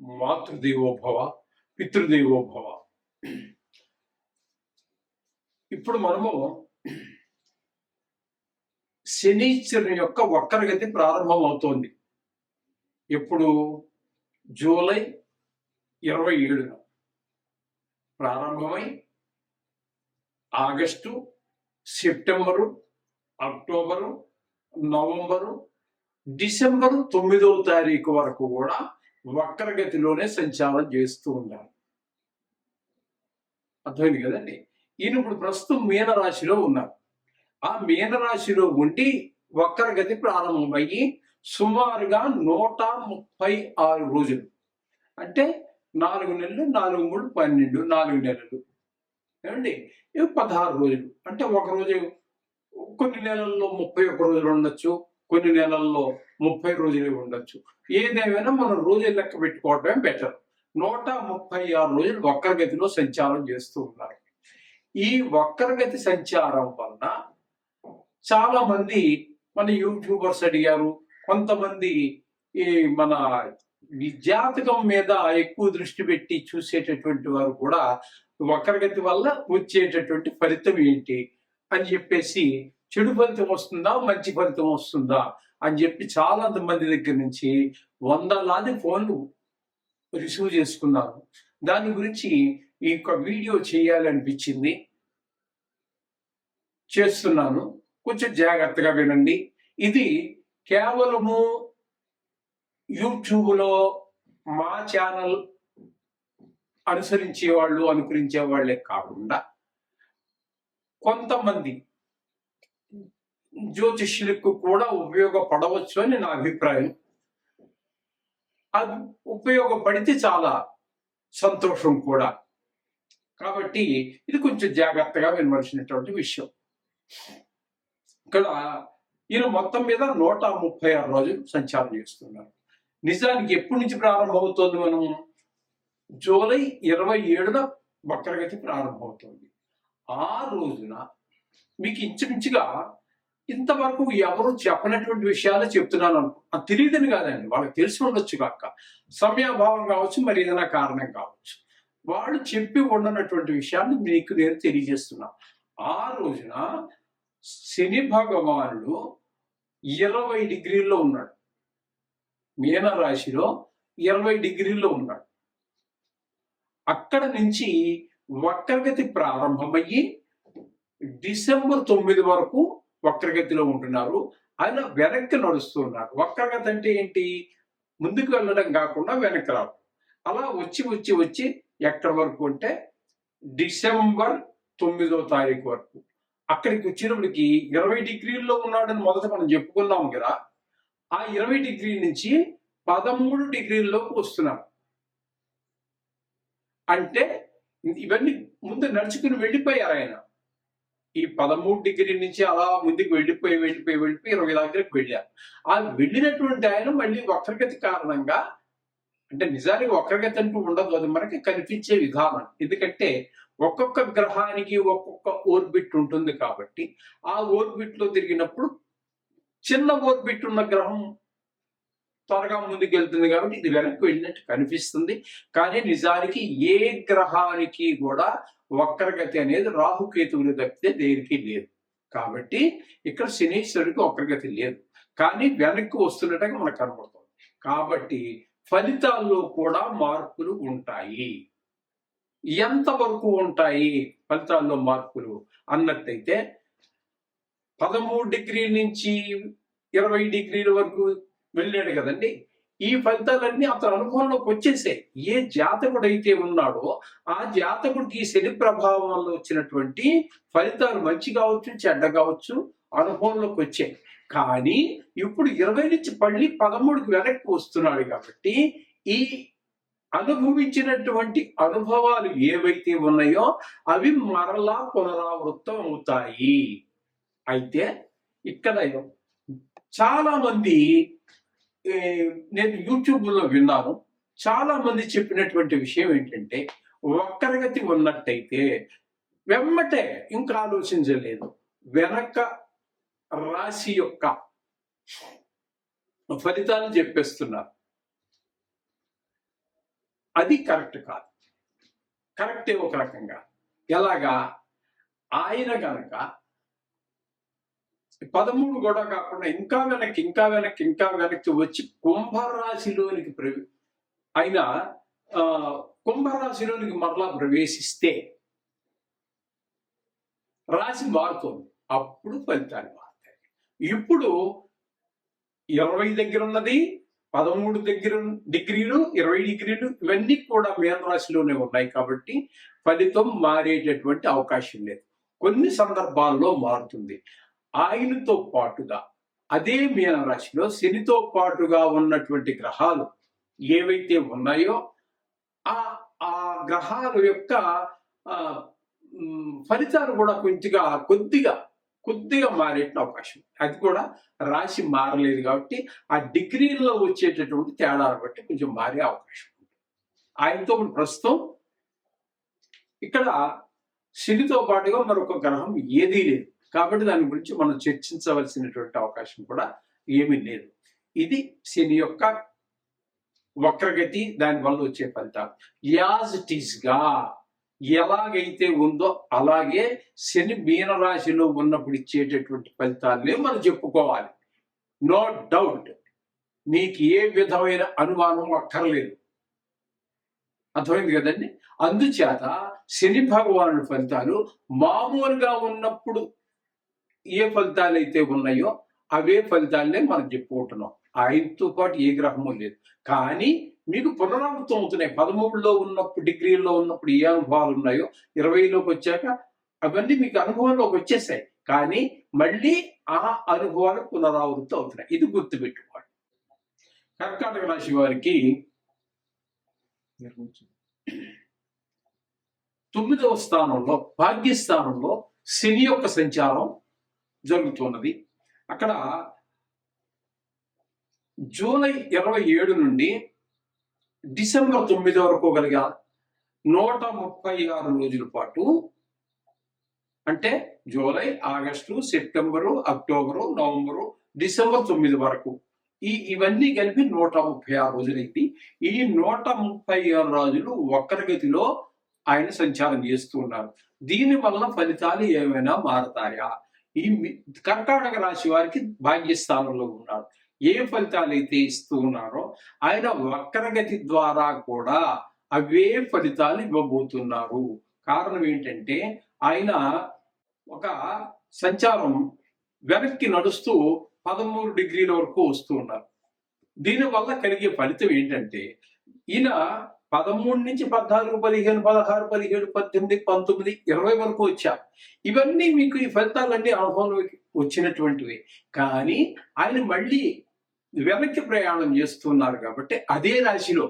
మాతృదేవోభవ, పితృదేవోభవ. ఇప్పుడు మనము శనీశ్వరుని యొక్క వక్రగతి ప్రారంభం అవుతోంది. ఎప్పుడు? జూలై 27న ప్రారంభమై August, September, October, November, December 9వ తారీఖు వరకు కూడా వక్రగతిలోనే సంచారం చేస్తూ ఉండాలి. అర్థమైంది కదండి. ఈయన ఇప్పుడు ప్రస్తుతం మీనరాశిలో ఉన్నారు. ఆ మీనరాశిలో ఉండి వక్రగతి ప్రారంభమయ్యి సుమారుగా 136 రోజులు, అంటే 4 నెలలు, 4 3 12, 4 నెలలు ఏమండి, 16 రోజులు. అంటే ఒక రోజు, కొన్ని నెలల్లో 31 రోజులు ఉండొచ్చు, కొన్ని నెలల్లో 30 రోజులే ఉండొచ్చు. ఏదేమైనా మనం రోజులు లెక్క పెట్టుకోవటమే బెటర్. 136 రోజులు వక్రగతిలో సంచారం చేస్తూ ఉన్నారు. ఈ వక్రగతి సంచారం వలన చాలా మంది మన యూట్యూబర్స్ అడిగారు, కొంతమంది ఈ మన జాతకం మీద ఎక్కువ దృష్టి పెట్టి చూసేటటువంటి వారు కూడా వక్రగతి వల్ల వచ్చేటటువంటి ఫలితం ఏంటి అని చెప్పేసి, చెడు ఫలితం వస్తుందా మంచి ఫలితం వస్తుందా అని చెప్పి చాలా మంది దగ్గర నుంచి వందలాది ఫోన్లు రిసీవ్ చేసుకున్నాను. దాని గురించి ఈ యొక్క వీడియో చేయాలనిపించింది, చేస్తున్నాను. కొంచెం జాగ్రత్తగా వినండి. ఇది కేవలము యూట్యూబ్లో మా ఛానల్ అనుసరించే వాళ్ళు, అనుకరించే వాళ్ళే కాకుండా కొంతమంది జ్యోతిష్యులకు కూడా ఉపయోగపడవచ్చు అని నా అభిప్రాయం. అది ఉపయోగపడితే చాలా సంతోషం కూడా. కాబట్టి ఇది కొంచెం జాగ్రత్తగా వినవలసినటువంటి విషయం. ఇక్కడ ఈయన మొత్తం మీద 136 రోజులు సంచారం చేస్తున్నారు. నిజానికి ఎప్పటి నుంచి ప్రారంభమవుతోంది? మనం జూలై 27న వక్రగతి ప్రారంభమవుతోంది. ఆ రోజున మీకు ఇంచుమించుగా ఇంతవరకు ఎవరు చెప్పనటువంటి విషయాలు చెప్తున్నాను అనుకో. అది తెలియదని కాదండి, వాళ్ళకి తెలిసి ఉండొచ్చు కాక, సమయాభావం కావచ్చు, మరి ఏదైనా కారణం కావచ్చు. వాళ్ళు చెప్పి ఉండనటువంటి విషయాన్ని మీకు నేను తెలియజేస్తున్నా. ఆ రోజున శని భగవానుడు 20 డిగ్రీల్లో ఉన్నాడు. మీనరాశిలో 20 డిగ్రీల్లో ఉన్నాడు. అక్కడ నుంచి వక్రగతి ప్రారంభమయ్యి డిసెంబర్ 9 వరకు వక్రగతిలో ఉంటున్నారు. ఆయన వెనక్కి నడుస్తున్నారు. వక్రగతి అంటే ఏంటి? ముందుకు వెళ్ళడం కాకుండా వెనక్కి రావడం. అలా వచ్చి వచ్చి వచ్చి ఎక్కడి వరకు అంటే డిసెంబర్ 9వ తారీఖు వరకు. అక్కడికి వచ్చినప్పటికి 20 డిగ్రీల్లో ఉన్నాడని మొదట మనం చెప్పుకున్నాం కదా. ఆ 20 డిగ్రీ నుంచి 13 డిగ్రీల్లోకి వస్తున్నారు. అంటే ఇవన్నీ ముందు నడుచుకుని వెళ్ళిపోయారు ఆయన. ఈ 13 డిగ్రీ నుంచి అలా ముందుకు వెళ్ళిపోయి 20 దగ్గరికి వెళ్ళారు. ఆ వెళ్ళినటువంటి ఆయన మళ్ళీ వక్రగతి కారణంగా, అంటే నిజానికి వక్రగతి అంటూ ఉండదు, అది మనకి కనిపించే విధానం. ఎందుకంటే ఒక్కొక్క గ్రహానికి ఒక్కొక్క ఓర్బిట్ ఉంటుంది కాబట్టి ఆ ఓర్బిట్ లో తిరిగినప్పుడు చిన్న ఓర్బిట్ ఉన్న గ్రహం త్వరగా ముందుకు వెళ్తుంది కాబట్టి ఇది వెనక్కి వెళ్ళినట్టు కనిపిస్తుంది. కానీ నిజానికి ఏ గ్రహానికి కూడా వక్రగతి అనేది రాహుకేతువులు తప్పితే దేనికి లేదు. కాబట్టి ఇక్కడ శనీశ్వరుడికి వక్రగతి లేదు, కానీ వెనక్కి వస్తున్నట్టుగా మనకు కనబడుతుంది. కాబట్టి ఫలితాల్లో కూడా మార్పులు ఉంటాయి. ఎంతవరకు ఉంటాయి ఫలితాల్లో మార్పులు అన్నట్టయితే, 13 డిగ్రీల నుంచి 20 డిగ్రీల వరకు వెళ్ళాడు కదండి. ఈ ఫలితాలన్నీ అతని అనుభవంలోకి వచ్చేసాయి. ఏ జాతకుడైతే ఉన్నాడో ఆ జాతకుడికి శని ప్రభావం వల్ల వచ్చినటువంటి ఫలితాలు మంచి కావచ్చు, చెడ్డ కావచ్చు, అనుభవంలోకి వచ్చాయి. కానీ ఇప్పుడు 20 నుంచి మళ్ళీ 13కి వెనక్కి వస్తున్నాడు కాబట్టి ఈ అనుభవించినటువంటి అనుభవాలు ఏవైతే ఉన్నాయో అవి మరలా పునరావృతం అవుతాయి. అయితే ఇక్కడ చాలా మంది, నేను యూట్యూబ్లో విన్నాను, చాలా మంది చెప్పినటువంటి విషయం ఏంటంటే, వక్రగతి ఉన్నట్టయితే వెమ్మటే ఇంకా ఆలోచించలేదు, వెనక రాశి యొక్క ఫలితాలు చెప్పేస్తున్నారు. అది కరెక్ట్ కాదు. కరెక్టే ఒక రకంగా. ఎలాగా? ఆయన కనుక 13 కూడా కాకుండా ఇంకా వెనక్కి వచ్చి కుంభరాశిలోనికి ఆయన కుంభరాశిలోనికి మరలా ప్రవేశిస్తే రాశి మారుతుంది. అప్పుడు ఫలితాలు మారుతాయి. ఇప్పుడు 20 దగ్గర ఉన్నది 13 డిగ్రీలు 20 డిగ్రీలు ఇవన్నీ కూడా మీన రాశిలోనే ఉన్నాయి కాబట్టి ఫలితం మారేటటువంటి అవకాశం లేదు. కొన్ని సందర్భాల్లో మారుతుంది. ఆయనతో పాటుగా అదే మీన రాశిలో శనితో పాటుగా ఉన్నటువంటి గ్రహాలు ఏవైతే ఉన్నాయో ఆ గ్రహాల యొక్క ఫలితాలు కూడా కొద్దిగా మారేట అవకాశం. అది కూడా రాశి మారలేదు కాబట్టి ఆ డిగ్రీల్లో వచ్చేటటువంటి తేడాలు బట్టి కొంచెం మారే అవకాశం ఉంది. ఆయనతో ప్రస్తుతం ఇక్కడ శనితో పాటుగా మరొక గ్రహం ఏదీ లేదు కాబట్టి దాని గురించి మనం చర్చించవలసినటువంటి అవకాశం కూడా ఏమీ లేదు. ఇది శని యొక్క వక్రగతి, దానివల్ల వచ్చే ఫలితాలు. యాజ్ ఇట్ ఈస్ గా ఎలాగైతే ఉందో అలాగే శని మీన రాశిలో ఉన్నప్పుడు ఇచ్చేటటువంటి ఫలితాలనే మనం చెప్పుకోవాలి. నో డౌట్, మీకు ఏ విధమైన అనుమానం అక్కర్లేదు. అర్థమైంది కదండి. అందుచేత శని భగవానుడి ఫలితాలు మామూలుగా ఉన్నప్పుడు ఏ ఫలితాలు అయితే ఉన్నాయో అవే ఫలితాలనే మనం చెప్పుకుంటున్నాం. ఆయనతో పాటు ఏ గ్రహము లేదు. కానీ మీకు పునరావృతం అవుతున్నాయి. 13లో ఉన్నప్పుడు డిగ్రీల్లో ఉన్నప్పుడు ఏ అనుభవాలు ఉన్నాయో 20లోకి వచ్చాక అవన్నీ మీకు అనుభవంలోకి వచ్చేసాయి. కానీ మళ్ళీ ఆ అనుభవాలు పునరావృతం అవుతున్నాయి. ఇది గుర్తుపెట్టుకోండి. కర్కాటక రాశి వారికి 9వ స్థానంలో భాగ్యస్థానంలో శని యొక్క సంచారం జరుగుతున్నది. అక్కడ జూలై 27 నుండి డిసెంబర్ 9 వరకు కలిగా 136 రోజుల పాటు, అంటే July, August, September, October, November, December 9 వరకు ఇవన్నీ కలిపి 136 రోజులైంది. ఈ 136 రోజులు వక్రగతిలో ఆయన సంచారం చేస్తూ ఉన్నారు. దీని వల్ల ఫలితాలు ఏమైనా మారతాయా? ఈ కర్కాటక రాశి వారికి భాగ్యస్థానంలో ఉన్నారు. ఏ ఫలితాలు అయితే ఇస్తూ ఉన్నారో ఆయన వక్రగతి ద్వారా కూడా అవే ఫలితాలు ఇవ్వబోతున్నారు. కారణం ఏంటంటే ఆయన ఒక సంచారం వెనక్కి నడుస్తూ 13 డిగ్రీల వరకు వస్తూ ఉన్నారు. దీనివల్ల కలిగే ఫలితం ఏంటంటే ఈయన 13 నుంచి 14, 15, 16, 17, 18, 19, 20 వరకు వచ్చారు. ఇవన్నీ మీకు ఈ ఫలితాలన్నీ అనుభవంలోకి వచ్చినటువంటివి. కానీ ఆయన మళ్ళీ వెనక్కి ప్రయాణం చేస్తున్నారు కాబట్టి అదే రాశిలో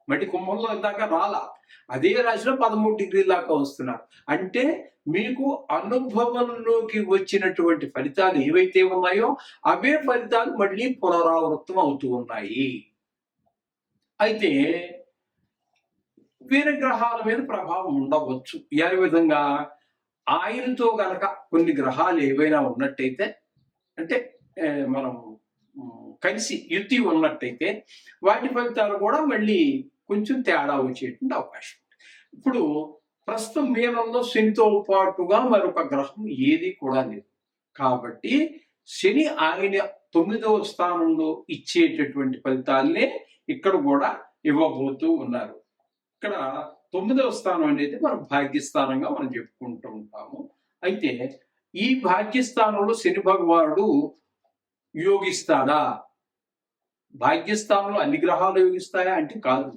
మళ్ళీ కుంభంలో దాకా రాలా, అదే రాశిలో 13 డిగ్రీల దాకా వస్తున్నారు. అంటే మీకు అనుభవంలోకి వచ్చినటువంటి ఫలితాలు ఏవైతే ఉన్నాయో అవే ఫలితాలు మళ్ళీ పునరావృతం అవుతూ ఉన్నాయి. అయితే వేరే గ్రహాల మీద ప్రభావం ఉండవచ్చు. ఏ విధంగా? ఆయనతో గనక కొన్ని గ్రహాలు ఏవైనా ఉన్నట్టయితే, అంటే మనం కలిసి యుతి ఉన్నట్టయితే వాటి ఫలితాలు కూడా మళ్ళీ కొంచెం తేడా వచ్చేటువంటి అవకాశం ఉంది. ఇప్పుడు ప్రస్తుతం మీనంలో శనితో పాటుగా మరొక గ్రహం ఏది కూడా లేదు కాబట్టి శని ఆయన 9వ స్థానంలో ఇచ్చేటటువంటి ఫలితాలనే ఇక్కడ కూడా ఇవ్వబోతూ ఉన్నారు. ఇక్కడ 9వ స్థానం అనేది మనం భాగ్యస్థానంగా మనం చెప్పుకుంటూ ఉంటాము. అయితే ఈ భాగ్యస్థానంలో శని భగవానుడు యోగిస్తాడా? భాగ్యస్థానంలో అన్ని గ్రహాలు యోగిస్తాయా అంటే కాదు.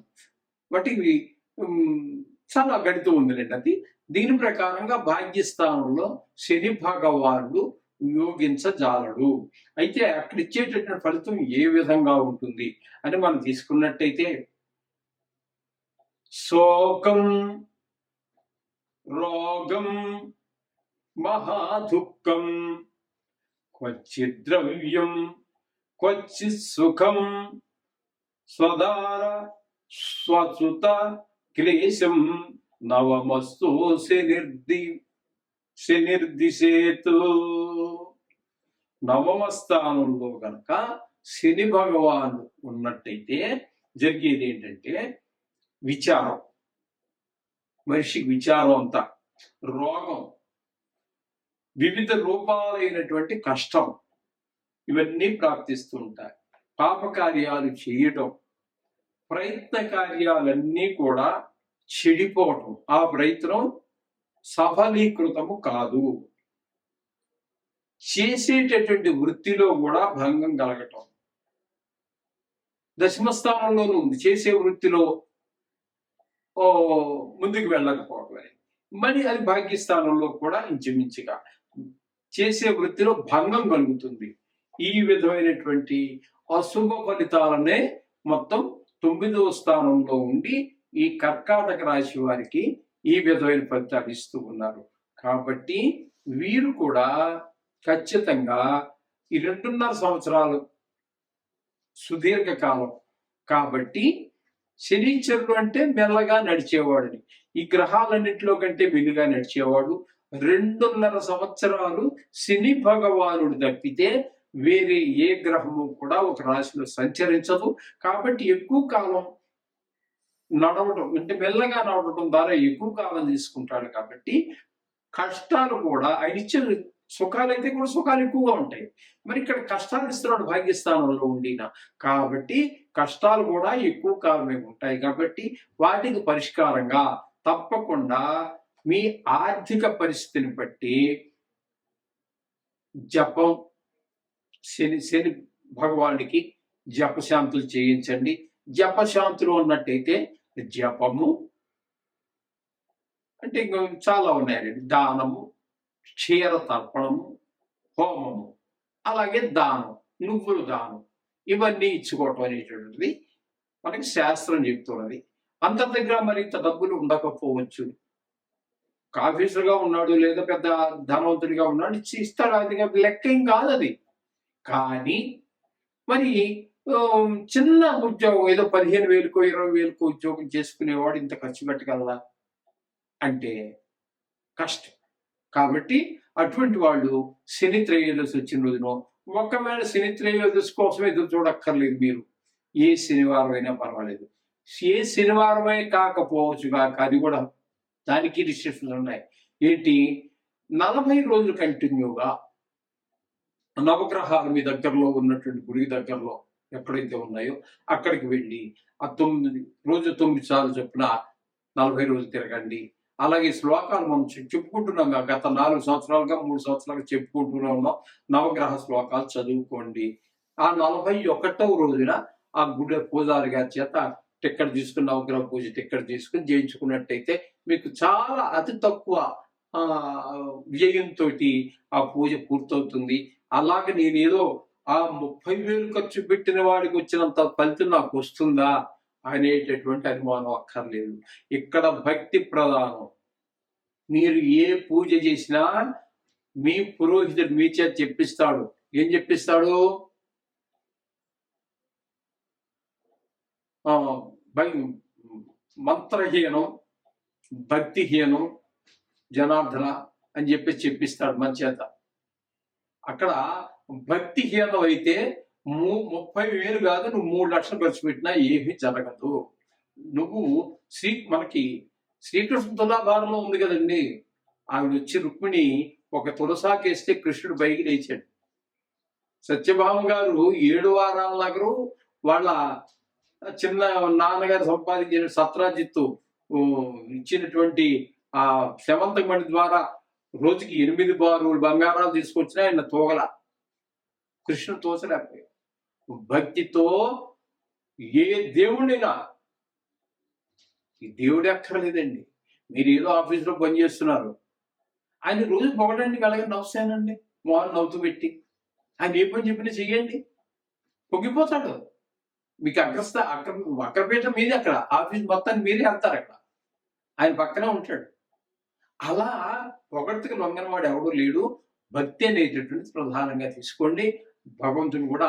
వాటికి చాలా గణితం ఉందిలేండి. అది దీని ప్రకారంగా భాగ్యస్థానంలో శని భగవానుడు యోగించజాలడు. అయితే అక్కడ ఇచ్చేటటువంటి ఫలితం ఏ విధంగా ఉంటుంది అని మనం తీసుకున్నట్టయితే శోకం, రోగం, మహాదుఃఖం, క్వచిత్ ద్రవ్యం, క్వచిత్ సుఖం, స్వదార స్వసుత క్లేశం నవమస్తు శనిర్దిశేతు. నవమ స్థానంలో కనుక శని భగవాను ఉన్నట్టయితే జరిగేది ఏంటంటే విచారం, మనిషికి విచారం అంతా, రోగం, వివిధ రూపాలైనటువంటి కష్టం, ఇవన్నీ ప్రాప్తిస్తూ ఉంటాయి. పాపకార్యాలు చేయటం, ప్రయత్న కార్యాలన్నీ కూడా చెడిపోవటం, ఆ ప్రయత్నం సఫలీకృతము కాదు. చేసేటటువంటి వృత్తిలో కూడా భంగం కలగటం, దశమస్థానంలోనూ ఉంది, చేసే వృత్తిలో ముందుకు వెళ్ళకపోవటం, మరి అది భాగ్యస్థానంలో కూడా ఇంచుమించుగా చేసే వృత్తిలో భంగం కలుగుతుంది. ఈ విధమైనటువంటి అశుభ ఫలితాలనే మొత్తం 9వ స్థానంలో ఉండి ఈ కర్కాటక రాశి వారికి ఈ విధమైన ఫలితాలు ఇస్తూ ఉన్నారు. కాబట్టి వీరు కూడా ఖచ్చితంగా ఈ 2.5 సంవత్సరాలు సుదీర్ఘకాలం కాబట్టి శనీశ్వరుడు అంటే మెల్లగా నడిచేవాడని, ఈ గ్రహాలన్నింటిలో కంటే మెల్లిగా నడిచేవాడు. 2.5 సంవత్సరాలు శని భగవానుడు తప్పితే వేరే ఏ గ్రహము కూడా ఒక రాశిలో సంచరించదు. కాబట్టి ఎక్కువ కాలం నడవడం అంటే మెల్లగా నడవడం ద్వారా ఎక్కువ కాలం తీసుకుంటాడు. కాబట్టి కష్టాలు కూడా ఆయన ఇచ్చే సుఖాలైతే కూడా సుఖాలు ఎక్కువగా ఉంటాయి. మరి ఇక్కడ కష్టాలు ఇస్తున్నాడు భాగ్యస్థానంలో ఉండిన, కాబట్టి కష్టాలు కూడా ఎక్కువ కాలమే ఉంటాయి. కాబట్టి వాటికి పరిష్కారంగా తప్పకుండా మీ ఆర్థిక పరిస్థితిని బట్టి జపం, శని భగవానుడికి జపశాంతులు చేయించండి. జపశాంతులు ఉన్నట్టయితే జపము అంటే ఇంకా చాలా ఉన్నాయండి, దానము, క్షీర తర్పణము, హోమము, అలాగే దానం, నువ్వులు దానం, ఇవన్నీ ఇచ్చుకోవటం అనేటువంటిది మనకి శాస్త్రం చెప్తున్నది. అందరి దగ్గర మరి ఇంత డబ్బులు ఉండకపోవచ్చు, ఆఫీసర్గా ఉన్నాడు లేదా పెద్ద ధనవంతుడిగా ఉన్నాడు, ఇస్తాడు, అది లెక్క ఏం కాదు అది. కానీ మరి చిన్న ఉద్యోగం ఏదో 15,000కో 20,000కో ఉద్యోగం చేసుకునేవాడు ఇంత ఖర్చు పెట్టగలరా అంటే కష్టం. కాబట్టి అటువంటి వాళ్ళు శని త్రయోదశి వచ్చిన రోజున, ఒకవేళ శని త్రయోదశి కోసం ఎదురు చూడక్కర్లేదు, మీరు ఏ శనివారం అయినా పర్వాలేదు, ఏ శనివారమే కాకపోవచ్చు కాక అది కూడా దానికి రిస్ట్రిక్షన్స్ ఉన్నాయి. ఏంటి, 40 రోజులు కంటిన్యూగా నవగ్రహాలు మీ దగ్గరలో ఉన్నటువంటి గుడికి దగ్గరలో ఎక్కడైతే ఉన్నాయో అక్కడికి వెళ్ళి ఆ 9 సార్లు చొప్పున 40 రోజులు తిరగండి. అలాగే శ్లోకాలు మనం చెప్పుకుంటున్నాం, గత 4 సంవత్సరాలుగా 3 సంవత్సరాలుగా చెప్పుకుంటూనే ఉన్నాం, నవగ్రహ శ్లోకాలు చదువుకోండి. ఆ 41వ రోజున ఆ గుడి పూజారి గారి చేత టిక్కెట్ తీసుకుని, నవగ్రహ పూజ టిక్కెట్ తీసుకుని చేయించుకున్నట్టయితే మీకు చాలా అతి తక్కువ వ్యయంతో ఆ పూజ పూర్తవుతుంది. అలాగే నేనేదో ఆ 30,000 ఖర్చు పెట్టిన వాడికి వచ్చినంత ఫలితం నాకు వస్తుందా అనేటటువంటి అనుమానం అక్కర్లేదు. ఇక్కడ భక్తి ప్రధానం. మీరు ఏ పూజ చేసినా మీ పురోహితుడు మీ చేత చెప్పిస్తాడు. ఏం చెప్పిస్తాడు? మంత్రహీనం, భక్తిహీనం జనార్దన అని చెప్పిస్తాడు మన చేత. అక్కడ భక్తిహీనం అయితే 30,000 కాదు, నువ్వు 3 లక్షలు ఖర్చు పెట్టినా ఏమీ జరగదు. నువ్వు మనకి శ్రీకృష్ణ తులాభారంలో ఉంది కదండి, ఆవిడ వచ్చి రుక్మిణి ఒక తులసాకేస్తే కృష్ణుడు పైకి లేచాడు. సత్యభామ గారు 7 వారాల నగరు వాళ్ళ చిన్న నాన్నగారు సంపాదించిన సత్రాజిత్తు ఇచ్చినటువంటి ఆ శమంతమణి ద్వారా రోజుకి 8 బారులు బంగారాలు తీసుకొచ్చినా ఆయన తోగల, కృష్ణుడు తోసలేకపోయాడు. భక్తితో ఏ దేవుడినైనా, ఈ దేవుడి అక్కర్లేదండి, మీరు ఏదో ఆఫీసులో పనిచేస్తున్నారు, ఆయన రోజు పొగడండి, అలాగే నవ్వుతానండి మోహన్ నవ్వుతూ పెట్టి, ఆయన ఏ పని చెప్పినా చెయ్యండి, పొంగిపోతాడు. మీకు అగ్రపీఠం మీదే, అక్కడ ఆఫీస్ మొత్తాన్ని మీరే వెళ్తారు, అక్కడ ఆయన పక్కనే ఉంటాడు. అలా పొగడ్తకి లొంగనవాడు ఎవడూ లేడు. భక్తి అనేటటువంటి ప్రధానంగా తీసుకోండి. భగవంతుని కూడా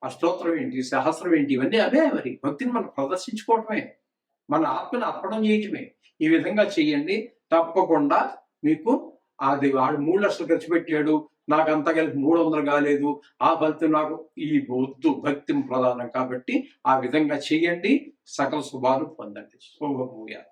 అష్టోత్తరం ఏంటి, సహస్రం ఏంటి, ఇవన్నీ అవే. మరి భక్తిని మనం ప్రదర్శించుకోవటమే, మన ఆత్మని అర్పణం చేయటమే. ఈ విధంగా చెయ్యండి. తప్పకుండా మీకు అది వాడు 3 లక్షలు ఖర్చు పెట్టాడు, నాకు అంత కలిపి 300 కాలేదు, ఆ ఫలితం నాకు ఈ వద్దు, భక్తి ప్రధానం కాబట్టి ఆ విధంగా చెయ్యండి, సకల శుభాలు పొందండి. శుభమూయాలు.